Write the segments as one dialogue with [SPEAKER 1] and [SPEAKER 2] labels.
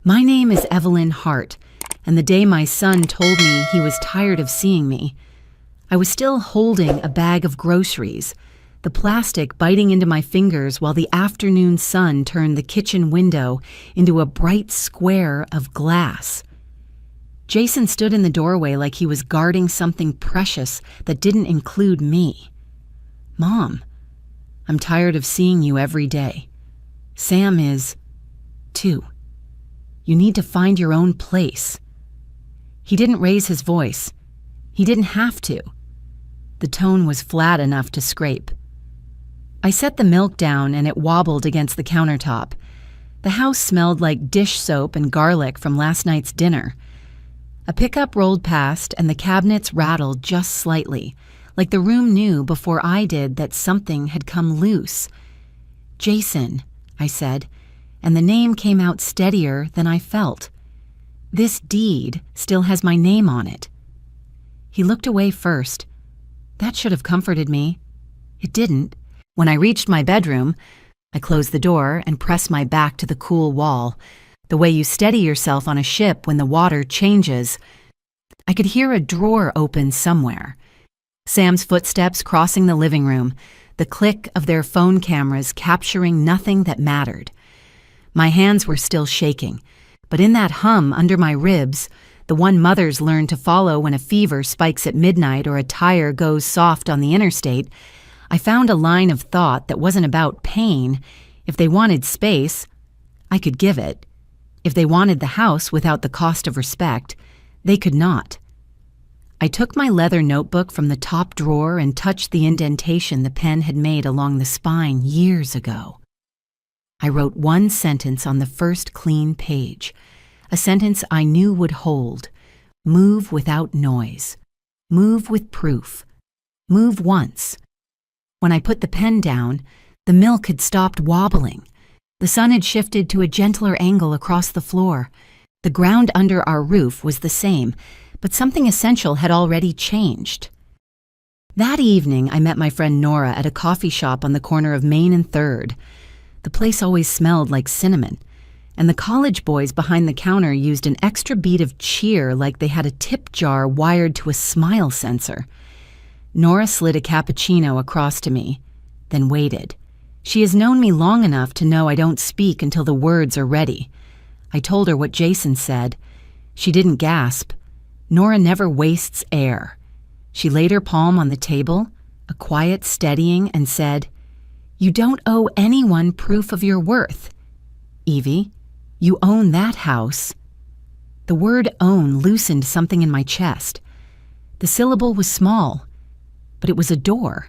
[SPEAKER 1] My name is Evelyn Hart, and the day my son told me he was tired of seeing me, I was still holding a bag of groceries, the plastic biting into my fingers while the afternoon sun turned the kitchen window into a bright square of glass. Jason stood in the doorway like he was guarding something precious that didn't include me. "Mom, I'm tired of seeing you every day. Sam is, too. You need to find your own place." He didn't raise his voice. He didn't have to. The tone was flat enough to scrape. I set the milk down and it wobbled against the countertop. The house smelled like dish soap and garlic from last night's dinner. A pickup rolled past and the cabinets rattled just slightly, like the room knew before I did that something had come loose. "Jason," I said, and the name came out steadier than I felt. "This deed still has my name on it." He looked away first. That should have comforted me. It didn't. When I reached my bedroom, I closed the door and pressed my back to the cool wall, the way you steady yourself on a ship when the water changes. I could hear a drawer open somewhere. Sam's footsteps crossing the living room, the click of their phone cameras capturing nothing that mattered. My hands were still shaking, but in that hum under my ribs, the one mothers learn to follow when a fever spikes at midnight or a tire goes soft on the interstate, I found a line of thought that wasn't about pain. If they wanted space, I could give it. If they wanted the house without the cost of respect, they could not. I took my leather notebook from the top drawer and touched the indentation the pen had made along the spine years ago. I wrote one sentence on the first clean page, a sentence I knew would hold. Move without noise. Move with proof. Move once. When I put the pen down, the milk had stopped wobbling. The sun had shifted to a gentler angle across the floor. The ground under our roof was the same, but something essential had already changed. That evening, I met my friend Nora at a coffee shop on the corner of Main and 3rd. The place always smelled like cinnamon, and the college boys behind the counter used an extra beat of cheer like they had a tip jar wired to a smile sensor. Nora slid a cappuccino across to me, then waited. She has known me long enough to know I don't speak until the words are ready. I told her what Jason said. She didn't gasp. Nora never wastes air. She laid her palm on the table, a quiet steadying, and said, "You don't owe anyone proof of your worth. Evie, you own that house." The word own loosened something in my chest. The syllable was small, but it was a door.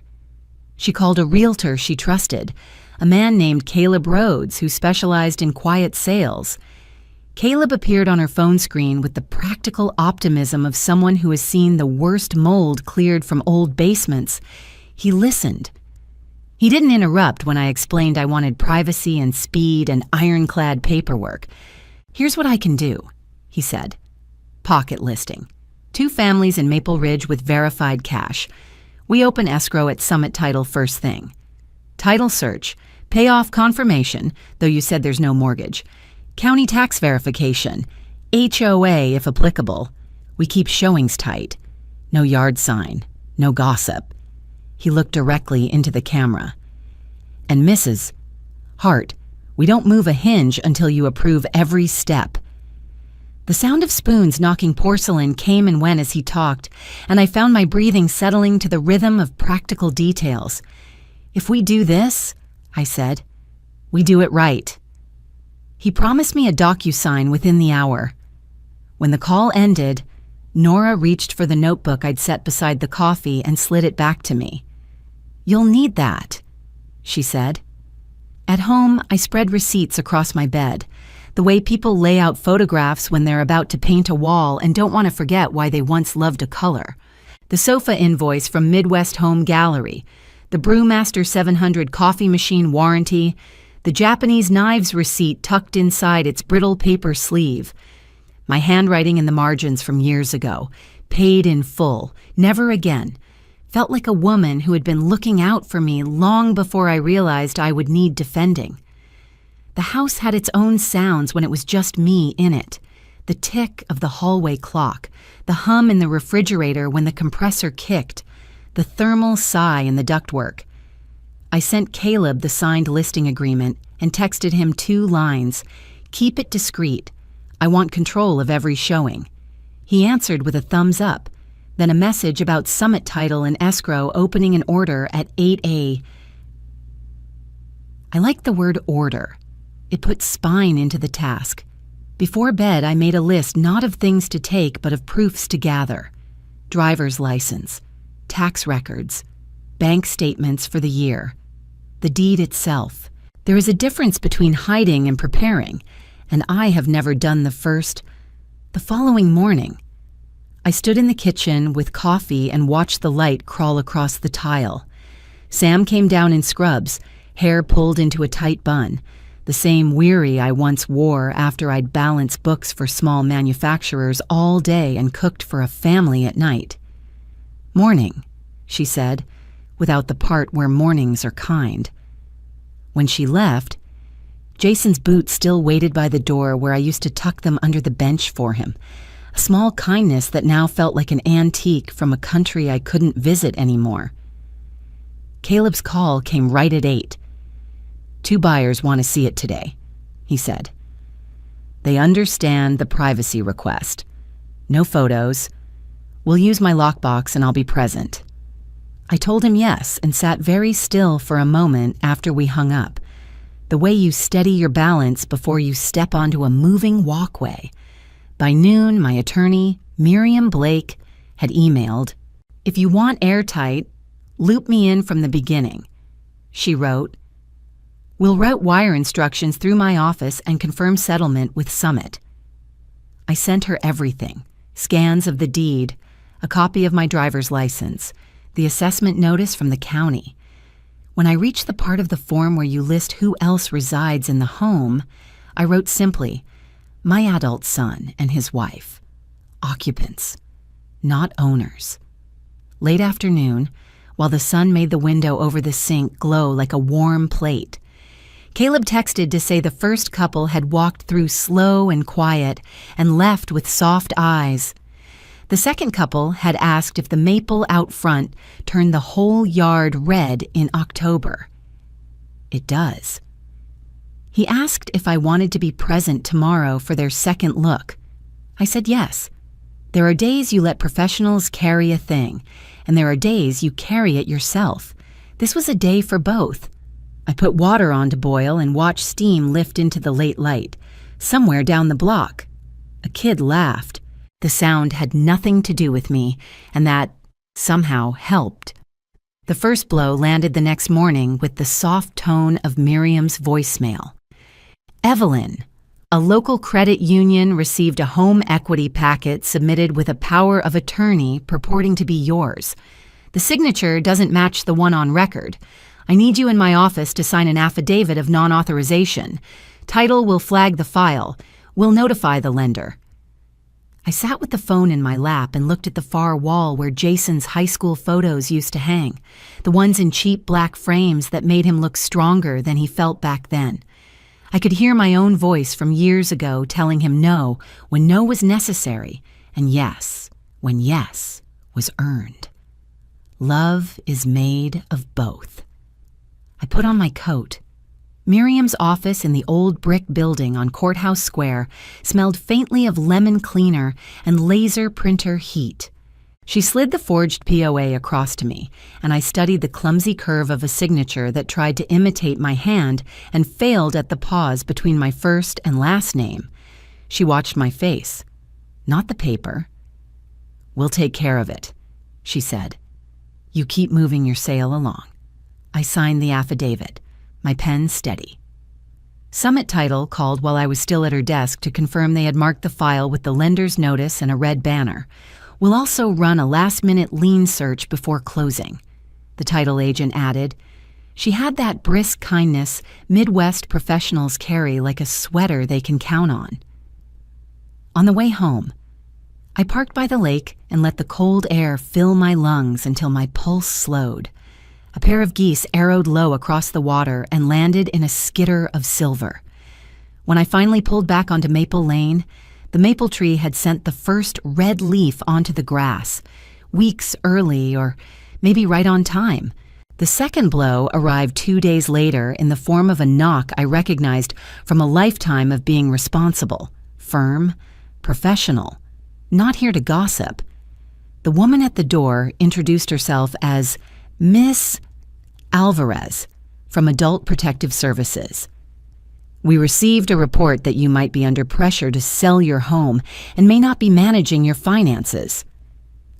[SPEAKER 1] She called a realtor she trusted, a man named Caleb Rhodes who specialized in quiet sales. Caleb appeared on her phone screen with the practical optimism of someone who has seen the worst mold cleared from old basements. He listened. He didn't interrupt when I explained I wanted privacy and speed and ironclad paperwork. "Here's what I can do," he said. "Pocket listing. 2 families in Maple Ridge with verified cash. We open escrow at Summit Title first thing. Title search. Payoff confirmation, though you said there's no mortgage. County tax verification. HOA if applicable. We keep showings tight. No yard sign. No gossip." He looked directly into the camera. "And Mrs. Hart, we don't move a hinge until you approve every step." The sound of spoons knocking porcelain came and went as he talked, and I found my breathing settling to the rhythm of practical details. "If we do this," I said, "we do it right." He promised me a DocuSign within the hour. When the call ended, Nora reached for the notebook I'd set beside the coffee and slid it back to me. "You'll need that," she said. At home, I spread receipts across my bed, the way people lay out photographs when they're about to paint a wall and don't want to forget why they once loved a color. The sofa invoice from Midwest Home Gallery, the Brewmaster 700 coffee machine warranty, the Japanese knives receipt tucked inside its brittle paper sleeve. My handwriting in the margins from years ago, paid in full, never again, felt like a woman who had been looking out for me long before I realized I would need defending. The house had its own sounds when it was just me in it. The tick of the hallway clock, the hum in the refrigerator when the compressor kicked, the thermal sigh in the ductwork. I sent Caleb the signed listing agreement and texted him 2 lines. "Keep it discreet. I want control of every showing." He answered with a thumbs up, then a message about summit title and escrow opening an order at 8 I liked the word order. It put spine into the task. Before bed, I made a list not of things to take but of proofs to gather. Driver's license, tax records, bank statements for the year, the deed itself. There is a difference between hiding and preparing, and I have never done the first. The following morning, I stood in the kitchen with coffee and watched the light crawl across the tile. Sam came down in scrubs, hair pulled into a tight bun, the same weary I once wore after I'd balanced books for small manufacturers all day and cooked for a family at night. "Morning," she said, without the part where mornings are kind. When she left, Jason's boots still waited by the door where I used to tuck them under the bench for him, a small kindness that now felt like an antique from a country I couldn't visit anymore. Caleb's call came right at 8. "2 buyers want to see it today," he said. "They understand the privacy request. No photos. We'll use my lockbox and I'll be present." I told him yes and sat very still for a moment after we hung up. The way you steady your balance before you step onto a moving walkway. By noon, my attorney, Miriam Blake, had emailed, "If you want airtight, loop me in from the beginning." She wrote, "We'll route wire instructions through my office and confirm settlement with Summit." I sent her everything, scans of the deed, a copy of my driver's license, the assessment notice from the county. When I reached the part of the form where you list who else resides in the home, I wrote simply, "My adult son and his wife. Occupants, not owners." Late afternoon, while the sun made the window over the sink glow like a warm plate, Caleb texted to say the first couple had walked through slow and quiet and left with soft eyes. The second couple had asked if the maple out front turned the whole yard red in October. It does. He asked if I wanted to be present tomorrow for their second look. I said yes. There are days you let professionals carry a thing, and there are days you carry it yourself. This was a day for both. I put water on to boil and watched steam lift into the late light. Somewhere down the block, a kid laughed. The sound had nothing to do with me, and that somehow helped. The first blow landed the next morning with the soft tone of Miriam's voicemail. "Evelyn, a local credit union received a home equity packet submitted with a power of attorney purporting to be yours. The signature doesn't match the one on record. I need you in my office to sign an affidavit of non-authorization. Title will flag the file. We'll notify the lender." I sat with the phone in my lap and looked at the far wall where Jason's high school photos used to hang, the ones in cheap black frames that made him look stronger than he felt back then. I could hear my own voice from years ago telling him no when no was necessary, and yes when yes was earned. Love is made of both. I put on my coat. Miriam's office in the old brick building on Courthouse Square smelled faintly of lemon cleaner and laser printer heat. She slid the forged POA across to me, and I studied the clumsy curve of a signature that tried to imitate my hand and failed at the pause between my first and last name. She watched my face, not the paper. "We'll take care of it," she said. "You keep moving your sale along." I signed the affidavit, my pen steady. Summit Title called while I was still at her desk to confirm they had marked the file with the lender's notice and a red banner. "We'll also run a last-minute lien search before closing," the title agent added. She had that brisk kindness Midwest professionals carry like a sweater they can count on. On the way home, I parked by the lake and let the cold air fill my lungs until my pulse slowed. A pair of geese arrowed low across the water and landed in a skitter of silver. When I finally pulled back onto Maple Lane, the maple tree had sent the first red leaf onto the grass, weeks early or maybe right on time. The second blow arrived 2 days later in the form of a knock I recognized from a lifetime of being responsible, firm, professional, not here to gossip. The woman at the door introduced herself as Miss Alvarez from Adult Protective Services. We received a report that you might be under pressure to sell your home and may not be managing your finances.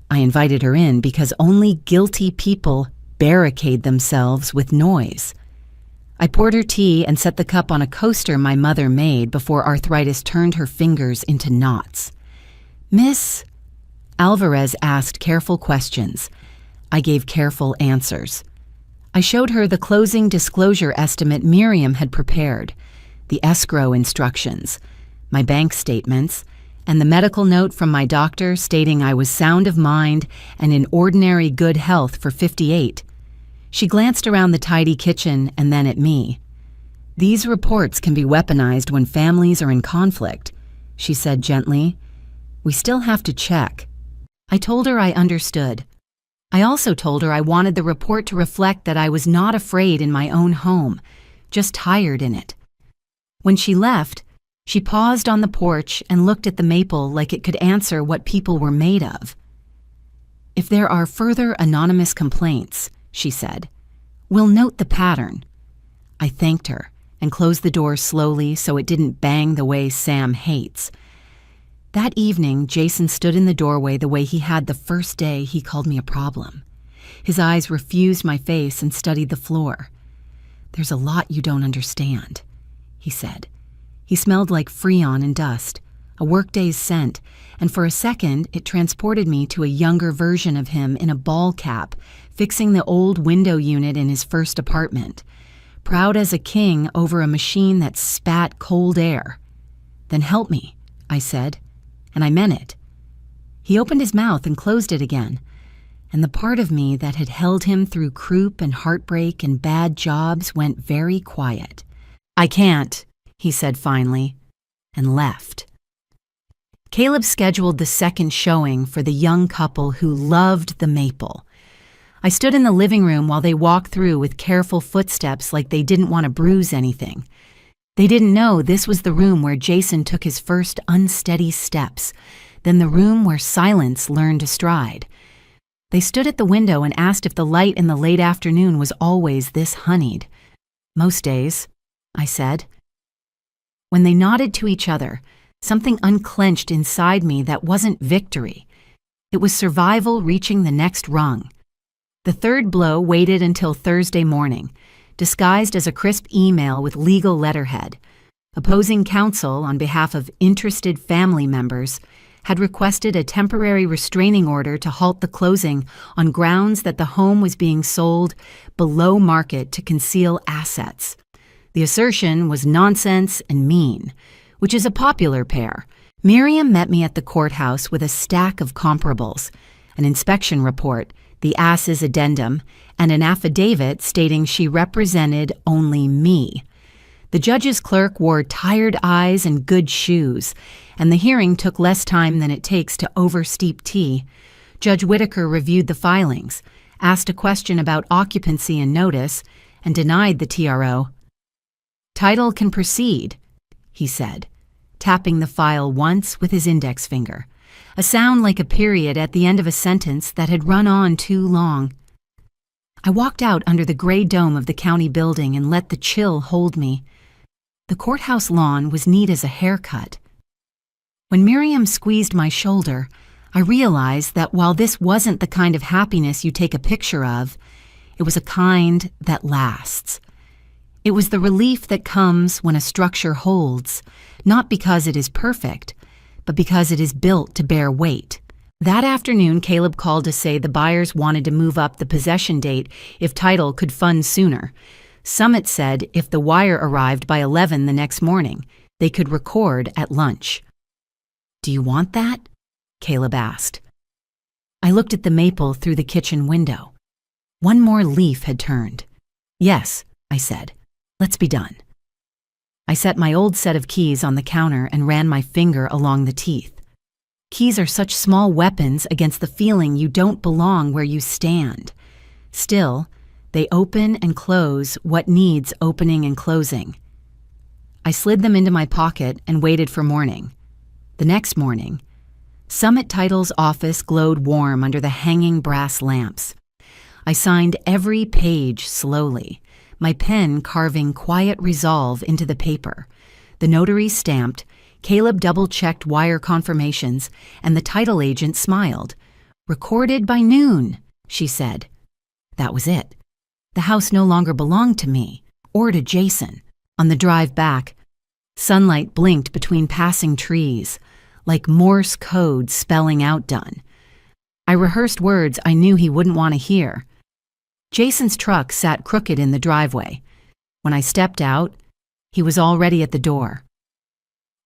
[SPEAKER 1] I invited her in because only guilty people barricade themselves with noise. I poured her tea and set the cup on a coaster my mother made before arthritis turned her fingers into knots. Miss Alvarez asked careful questions. I gave careful answers. I showed her the closing disclosure estimate Miriam had prepared, the escrow instructions, my bank statements, and the medical note from my doctor stating I was sound of mind and in ordinary good health for 58. She glanced around the tidy kitchen and then at me. These reports can be weaponized when families are in conflict, she said gently. We still have to check. I told her I understood. I also told her I wanted the report to reflect that I was not afraid in my own home, just tired in it. When she left, she paused on the porch and looked at the maple like it could answer what people were made of. If there are further anonymous complaints, she said, we'll note the pattern. I thanked her and closed the door slowly so it didn't bang the way Sam hates. That evening, Jason stood in the doorway the way he had the first day he called me a problem. His eyes refused my face and studied the floor. There's a lot you don't understand, he said. He smelled like Freon and dust, a workday's scent, and for a second it transported me to a younger version of him in a ball cap, fixing the old window unit in his first apartment, proud as a king over a machine that spat cold air. Then help me, I said, and I meant it. He opened his mouth and closed it again, and the part of me that had held him through croup and heartbreak and bad jobs went very quiet. I can't, he said finally, and left. Caleb scheduled the second showing for the young couple who loved the maple. I stood in the living room while they walked through with careful footsteps like they didn't want to bruise anything. They didn't know this was the room where Jason took his first unsteady steps, then the room where silence learned to stride. They stood at the window and asked if the light in the late afternoon was always this honeyed. Most days, I said. When they nodded to each other, something unclenched inside me that wasn't victory. It was survival reaching the next rung. The third blow waited until Thursday morning, disguised as a crisp email with legal letterhead. Opposing counsel, on behalf of interested family members, had requested a temporary restraining order to halt the closing on grounds that the home was being sold below market to conceal assets. The assertion was nonsense and mean, which is a popular pair. Miriam met me at the courthouse with a stack of comparables, an inspection report, the ass's addendum, and an affidavit stating she represented only me. The judge's clerk wore tired eyes and good shoes, and the hearing took less time than it takes to oversteep tea. Judge Whitaker reviewed the filings, asked a question about occupancy and notice, and denied the TRO. Title can proceed, he said, tapping the file once with his index finger, a sound like a period at the end of a sentence that had run on too long. I walked out under the gray dome of the county building and let the chill hold me. The courthouse lawn was neat as a haircut. When Miriam squeezed my shoulder, I realized that while this wasn't the kind of happiness you take a picture of, it was a kind that lasts. It was the relief that comes when a structure holds, not because it is perfect, but because it is built to bear weight. That afternoon, Caleb called to say the buyers wanted to move up the possession date if title could fund sooner. Summit said if the wire arrived by 11 the next morning, they could record at lunch. Do you want that? Caleb asked. I looked at the maple through the kitchen window. One more leaf had turned. Yes, I said. Let's be done. I set my old set of keys on the counter and ran my finger along the teeth. Keys are such small weapons against the feeling you don't belong where you stand. Still, they open and close what needs opening and closing. I slid them into my pocket and waited for morning. The next morning, Summit Title's office glowed warm under the hanging brass lamps. I signed every page slowly, my pen carving quiet resolve into the paper. The notary stamped, Caleb double-checked wire confirmations, and the title agent smiled. "Recorded by noon," she said. That was it. The house no longer belonged to me, or to Jason. On the drive back, sunlight blinked between passing trees, like Morse code spelling out done. I rehearsed words I knew he wouldn't want to hear. Jason's truck sat crooked in the driveway. When I stepped out, he was already at the door.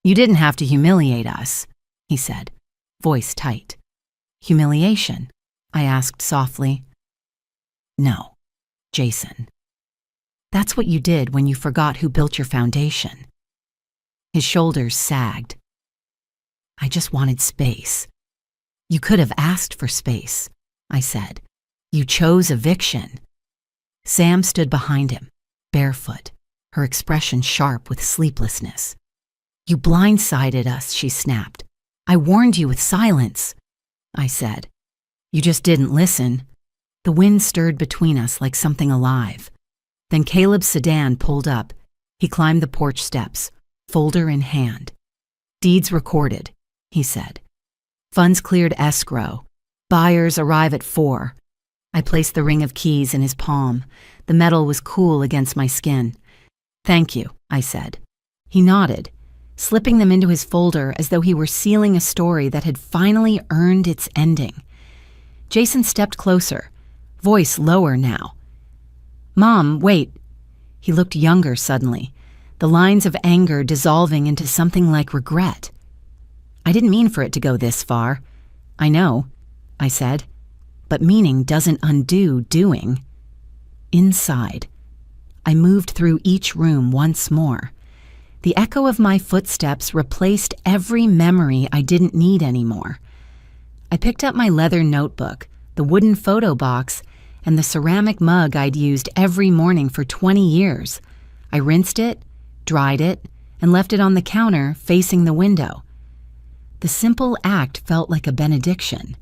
[SPEAKER 1] "You didn't have to humiliate us," he said, voice tight. "Humiliation?" I asked softly. "No, Jason. That's what you did when you forgot who built your foundation." His shoulders sagged. "I just wanted space." "You could have asked for space," I said. "You chose eviction." Sam stood behind him, barefoot, her expression sharp with sleeplessness. "You blindsided us," she snapped. "I warned you with silence," I said. "You just didn't listen." The wind stirred between us like something alive. Then Caleb's sedan pulled up. He climbed the porch steps, folder in hand. "Deeds recorded," he said. "Funds cleared escrow. Buyers arrive at 4. I placed the ring of keys in his palm. The metal was cool against my skin. "Thank you," I said. He nodded, slipping them into his folder as though he were sealing a story that had finally earned its ending. Jason stepped closer, voice lower now. "Mom, wait." He looked younger suddenly, the lines of anger dissolving into something like regret. "I didn't mean for it to go this far." "I know," I said, "but meaning doesn't undo doing." Inside, I moved through each room once more. The echo of my footsteps replaced every memory I didn't need anymore. I picked up my leather notebook, the wooden photo box, and the ceramic mug I'd used every morning for 20 years. I rinsed it, dried it, and left it on the counter facing the window. The simple act felt like a benediction.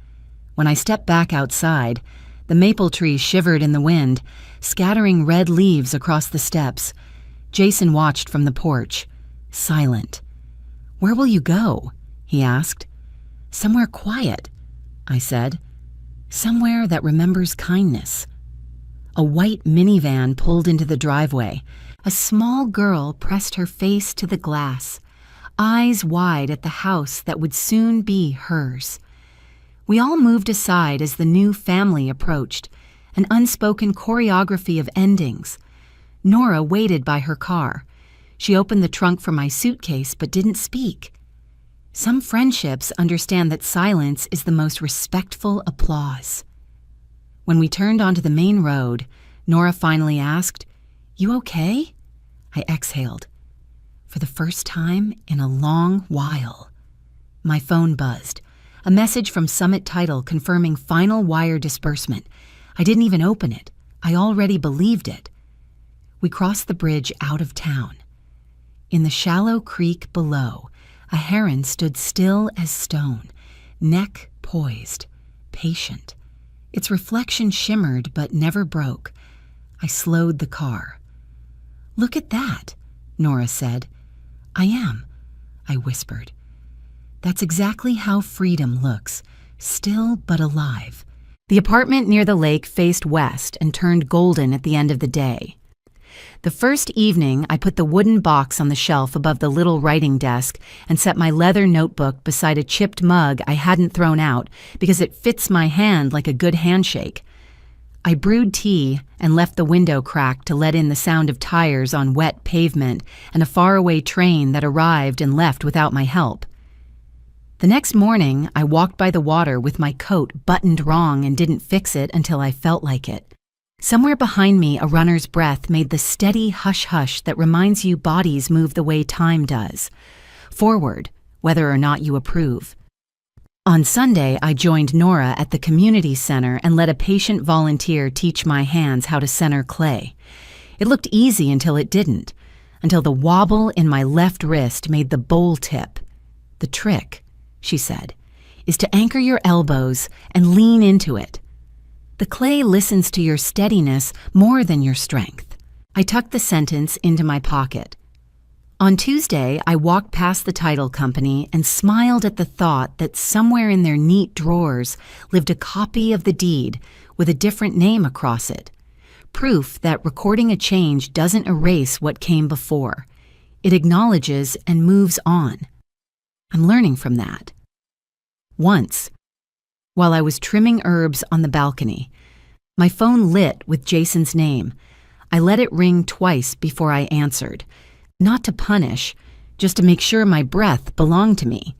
[SPEAKER 1] When I stepped back outside, the maple tree shivered in the wind, scattering red leaves across the steps. Jason watched from the porch, silent. "Where will you go?" he asked. "Somewhere quiet," I said. "Somewhere that remembers kindness." A white minivan pulled into the driveway. A small girl pressed her face to the glass, eyes wide at the house that would soon be hers. We all moved aside as the new family approached, an unspoken choreography of endings. Nora waited by her car. She opened the trunk for my suitcase but didn't speak. Some friendships understand that silence is the most respectful applause. When we turned onto the main road, Nora finally asked, "You okay?" I exhaled. For the first time in a long while. My phone buzzed. A message from Summit Title confirming final wire disbursement. I didn't even open it. I already believed it. We crossed the bridge out of town. In the shallow creek below, a heron stood still as stone, neck poised, patient. Its reflection shimmered but never broke. I slowed the car. "Look at that," Nora said. "I am," I whispered. That's exactly how freedom looks, still but alive. The apartment near the lake faced west and turned golden at the end of the day. The first evening, I put the wooden box on the shelf above the little writing desk and set my leather notebook beside a chipped mug I hadn't thrown out because it fits my hand like a good handshake. I brewed tea and left the window cracked to let in the sound of tires on wet pavement and a faraway train that arrived and left without my help. The next morning, I walked by the water with my coat buttoned wrong and didn't fix it until I felt like it. Somewhere behind me, a runner's breath made the steady hush-hush that reminds you bodies move the way time does. Forward, whether or not you approve. On Sunday, I joined Nora at the community center and let a patient volunteer teach my hands how to center clay. It looked easy until it didn't, until the wobble in my left wrist made the bowl tip. The trick, she said, is to anchor your elbows and lean into it. The clay listens to your steadiness more than your strength. I tucked the sentence into my pocket. On Tuesday, I walked past the title company and smiled at the thought that somewhere in their neat drawers lived a copy of the deed with a different name across it. Proof that recording a change doesn't erase what came before. It acknowledges and moves on. I'm learning from that. Once, while I was trimming herbs on the balcony, my phone lit with Jason's name. I let it ring twice before I answered. Not to punish, just to make sure my breath belonged to me.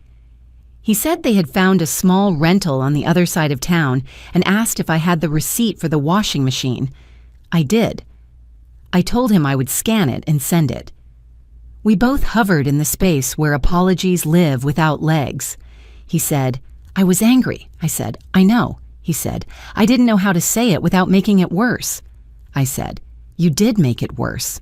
[SPEAKER 1] He said they had found a small rental on the other side of town and asked if I had the receipt for the washing machine. I did. I told him I would scan it and send it. We both hovered in the space where apologies live without legs. He said, "I was angry." I said, "I know." He said, "I didn't know how to say it without making it worse." I said, "You did make it worse."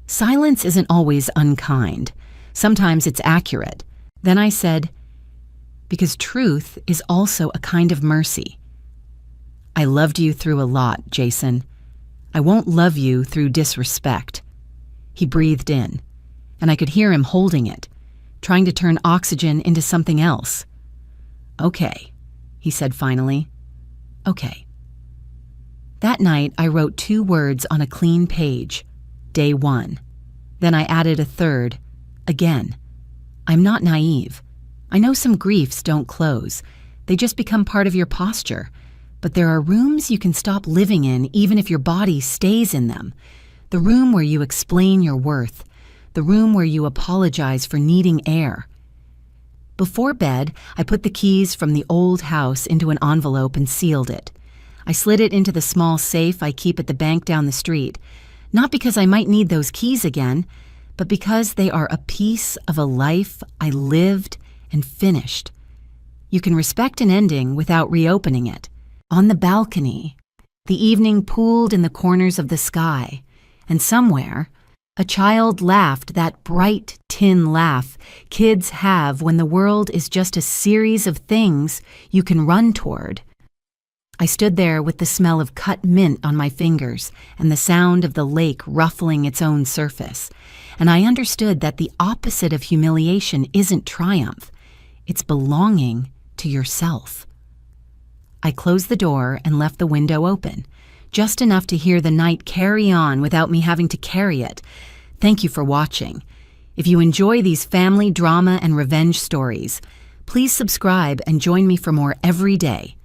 [SPEAKER 1] Silence isn't always unkind. Sometimes it's accurate. Then I said, "Because truth is also a kind of mercy. I loved you through a lot, Jason. I won't love you through disrespect." He breathed in, and I could hear him holding it, trying to turn oxygen into something else. "Okay," he said finally. "Okay." That night, I wrote 2 words on a clean page. Day 1. Then I added a third. Again. I'm not naive. I know some griefs don't close. They just become part of your posture. But there are rooms you can stop living in even if your body stays in them. The room where you explain your worth. The room where you apologize for needing air. Before bed, I put the keys from the old house into an envelope and sealed it. I slid it into the small safe I keep at the bank down the street. Not because I might need those keys again, but because they are a piece of a life I lived and finished. You can respect an ending without reopening it. On the balcony, the evening pooled in the corners of the sky, and somewhere, a child laughed that bright tin laugh kids have when the world is just a series of things you can run toward. I stood there with the smell of cut mint on my fingers and the sound of the lake ruffling its own surface, and I understood that the opposite of humiliation isn't triumph, it's belonging to yourself. I closed the door and left the window open, just enough to hear the night carry on without me having to carry it. Thank you for watching. If you enjoy these family drama and revenge stories, please subscribe and join me for more every day.